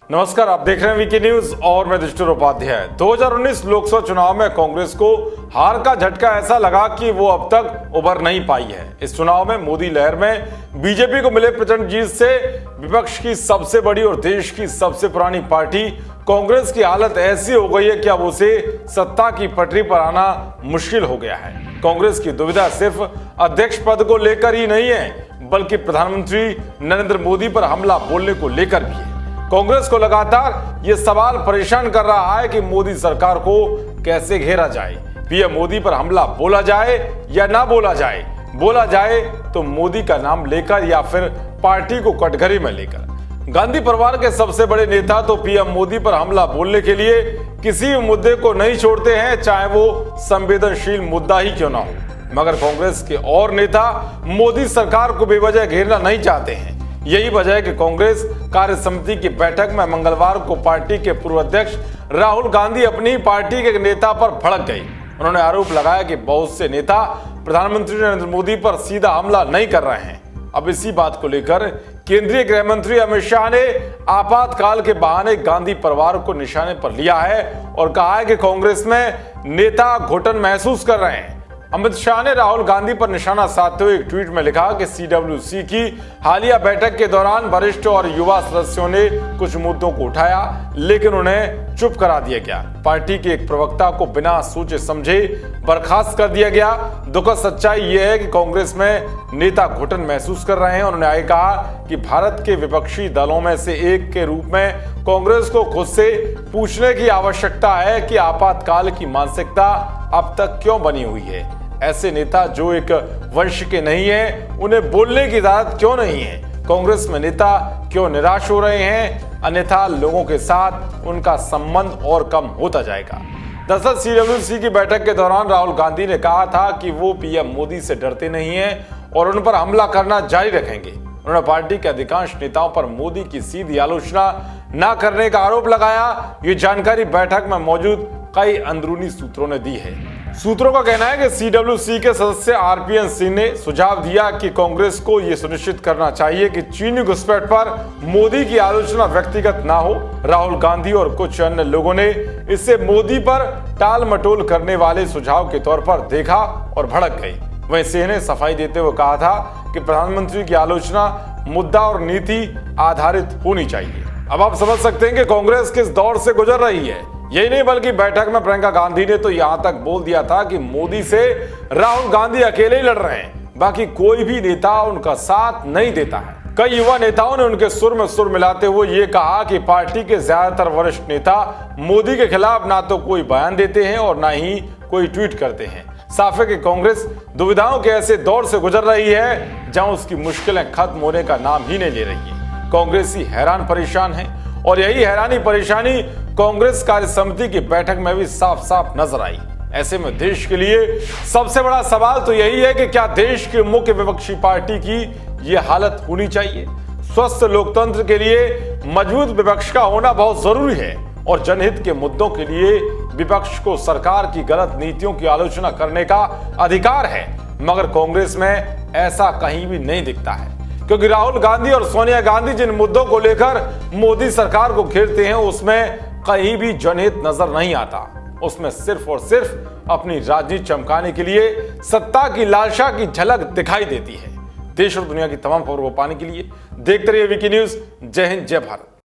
नमस्कार, आप देख रहे हैं वीके न्यूज और मैं दृष्टि उपाध्याय। 2019 लोकसभा चुनाव में कांग्रेस को हार का झटका ऐसा लगा कि वो अब तक उबर नहीं पाई है। इस चुनाव में मोदी लहर में बीजेपी को मिले प्रचंड जीत से विपक्ष की सबसे बड़ी और देश की सबसे पुरानी पार्टी कांग्रेस की हालत ऐसी हो गई है कि अब उसे सत्ता की पटरी पर आना मुश्किल हो गया है। कांग्रेस की दुविधा सिर्फ अध्यक्ष पद को लेकर ही नहीं है, बल्कि प्रधानमंत्री नरेंद्र मोदी पर हमला बोलने को लेकर भी है। कांग्रेस को लगातार ये सवाल परेशान कर रहा है कि मोदी सरकार को कैसे घेरा जाए। पीएम मोदी पर हमला बोला जाए या ना बोला जाए, बोला जाए तो मोदी का नाम लेकर या फिर पार्टी को कटघरे में लेकर। गांधी परिवार के सबसे बड़े नेता तो पीएम मोदी पर हमला बोलने के लिए किसी भी मुद्दे को नहीं छोड़ते हैं, चाहे वो संवेदनशील मुद्दा ही क्यों ना हो। मगर कांग्रेस के और नेता मोदी सरकार को बेवजह घेरना नहीं चाहते हैं। यही वजह है कि कांग्रेस कार्य समिति की बैठक में मंगलवार को पार्टी के पूर्व अध्यक्ष राहुल गांधी अपनी पार्टी के नेता पर भड़क गए। उन्होंने आरोप लगाया कि बहुत से नेता प्रधानमंत्री नरेंद्र मोदी पर सीधा हमला नहीं कर रहे हैं। अब इसी बात को लेकर केंद्रीय गृह मंत्री अमित शाह ने आपातकाल के बहाने गांधी परिवार को निशाने पर लिया है और कहा है कि कांग्रेस में नेता घुटन महसूस कर रहे हैं। अमित शाह ने राहुल गांधी पर निशाना साधते हुए एक ट्वीट में लिखा कि सीडब्ल्यूसी की हालिया बैठक के दौरान वरिष्ठ और युवा सदस्यों ने कुछ मुद्दों को उठाया, लेकिन उन्हें चुप करा दिया गया। पार्टी के एक प्रवक्ता को बिना सोचे समझे बर्खास्त कर दिया गया। दुखद सच्चाई यह है कि कांग्रेस में नेता घुटन महसूस कर रहे हैं। उन्होंने आगे कहा कि भारत के विपक्षी दलों में से एक के रूप में कांग्रेस को खुद से पूछने की आवश्यकता है कि आपातकाल की मानसिकता अब तक क्यों बनी हुई है। ऐसे नेता जो एक वंश के नहीं है, उन्हें बोलने की इजाजत क्यों नहीं है। कांग्रेस में नेता क्यों निराश हो रहे हैं, अन्यथा लोगों के साथ उनका संबंध और कम होता जाएगा। दरअसल सीडब्ल्यूसी की बैठक के दौरान राहुल गांधी ने कहा था कि वो पीएम मोदी से डरते नहीं हैं और उन पर हमला करना जारी रखेंगे। उन्होंने पार्टी के अधिकांश नेताओं पर मोदी की सीधी आलोचना न करने का आरोप लगाया। ये जानकारी बैठक में मौजूद कई अंदरूनी सूत्रों ने दी है। सूत्रों का कहना है कि सीडब्ल्यूसी के सदस्य आरपीएन सिंह ने सुझाव दिया कि कांग्रेस को यह सुनिश्चित करना चाहिए कि चीनी घुसपैठ पर मोदी की आलोचना व्यक्तिगत ना हो। राहुल गांधी और कुछ अन्य लोगों ने इसे मोदी पर टाल मटोल करने वाले सुझाव के तौर पर देखा और भड़क गए। वहीं सिंह ने सफाई देते हुए कहा था कि प्रधानमंत्री की आलोचना मुद्दा और नीति आधारित होनी चाहिए। अब आप समझ सकते हैं कि कांग्रेस किस दौर से गुजर रही है। यही नहीं, बल्कि बैठक में प्रियंका गांधी ने तो यहां तक बोल दिया था कि मोदी से राहुल गांधी अकेले ही लड़ रहे हैं, बाकी कोई भी नेता उनका साथ नहीं देता है। कई युवा नेताओं ने उनके सुर में सुर मिलाते हुए ये कहा कि पार्टी के ज्यादातर वरिष्ठ नेता मोदी के खिलाफ ना तो कोई बयान देते हैं और ना ही कोई ट्वीट करते हैं। साफ है कि कांग्रेस दुविधाओं के ऐसे दौर से गुजर रही है जहां उसकी मुश्किलें खत्म होने का नाम ही नहीं ले रही है। कांग्रेसी हैरान परेशान है और यही हैरानी परेशानी कांग्रेस कार्य समिति की बैठक में भी साफ साफ नजर आई। ऐसे में देश के लिए सबसे बड़ा सवाल तो यही है कि क्या देश के मुख्य विपक्षी पार्टी की ये हालत होनी चाहिए। स्वस्थ लोकतंत्र के लिए मजबूत विपक्ष का होना बहुत जरूरी है और जनहित के मुद्दों के लिए विपक्ष को सरकार की गलत नीतियों की आलोचना करने का अधिकार है। मगर कांग्रेस में ऐसा कहीं भी नहीं दिखता है, क्योंकि राहुल गांधी और सोनिया गांधी जिन मुद्दों को लेकर मोदी सरकार को घेरते हैं उसमें कहीं भी जनहित नजर नहीं आता। उसमें सिर्फ और सिर्फ अपनी राजनीति चमकाने के लिए सत्ता की लालसा की झलक दिखाई देती है। देश और दुनिया की तमाम खबरों को पाने के लिए देखते रहिए वीके न्यूज। जय हिंद, जय भारत।